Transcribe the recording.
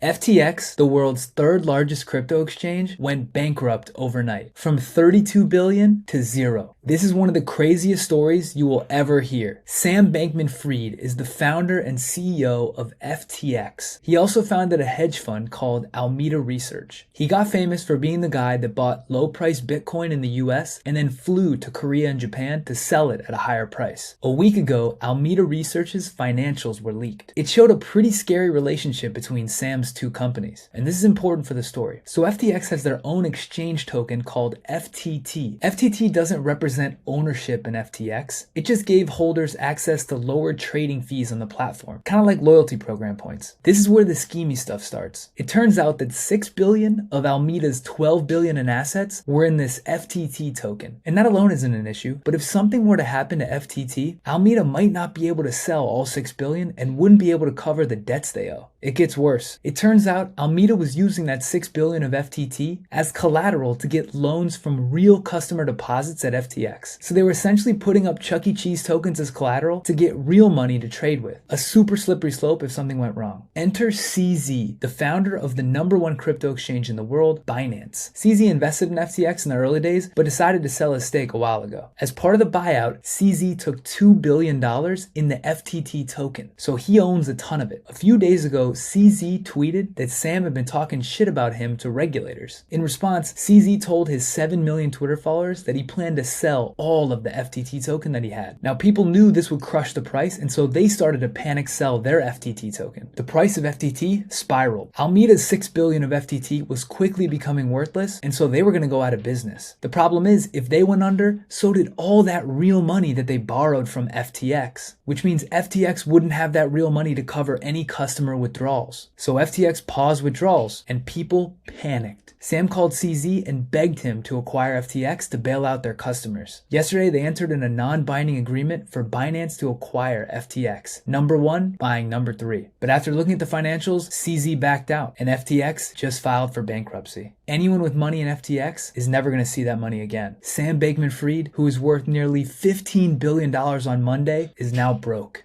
FTX, the world's third largest crypto exchange, went bankrupt overnight, from 32 billion to zero. This is one of the craziest stories you will ever hear. Sam Bankman-Fried is the founder and CEO of FTX. He also founded a hedge fund called Alameda Research. He got famous for being the guy that bought low-price Bitcoin in the US and then flew to Korea and Japan to sell it at a higher price. A week ago, Alameda Research's financials were leaked. It showed a pretty scary relationship between Sam's two companies, and this is important for the story. So FTX has their own exchange token called FTT. FTT doesn't represent ownership in FTX. It just gave holders access to lower trading fees on the platform, kind of like loyalty program points. This is where the schemy stuff starts. It turns out that 6 billion of Alameda's 12 billion in assets were in this FTT token. And that alone isn't an issue, but if something were to happen to FTT, Alameda might not be able to sell all 6 billion and wouldn't be able to cover the debts they owe. It gets worse. It turns out Alameda was using that 6 billion of FTT as collateral to get loans from real customer deposits at FTX. So they were essentially putting up Chuck E. Cheese tokens as collateral to get real money to trade with. A super slippery slope if something went wrong. Enter CZ, the founder of the #1 crypto exchange in the world, Binance. CZ invested in FTX in the early days, but decided to sell his stake a while ago. As part of the buyout, CZ took $2 billion in the FTT token, so he owns a ton of it. A few days ago, CZ tweeted that Sam had been talking shit about him to regulators. In response, CZ told his 7 million Twitter followers that he planned to sell all of the FTT token that he had. Now, people knew this would crush the price, and so they started to panic sell their FTT token. The price of FTT spiraled. Alameda's 6 billion of FTT was quickly becoming worthless, and so they were going to go out of business. The problem is, if they went under, so did all that real money that they borrowed from FTX, which means FTX wouldn't have that real money to cover any customer withdrawals. So FTX paused withdrawals, and people panicked. Sam called CZ and begged him to acquire FTX to bail out their customers. Yesterday, they entered in a non-binding agreement for Binance to acquire FTX. #1 buying #3. But after looking at the financials, CZ backed out, and FTX just filed for bankruptcy. Anyone with money in FTX is never going to see that money again. Sam Bankman-Fried, who is worth nearly $15 billion on Monday, is now broke.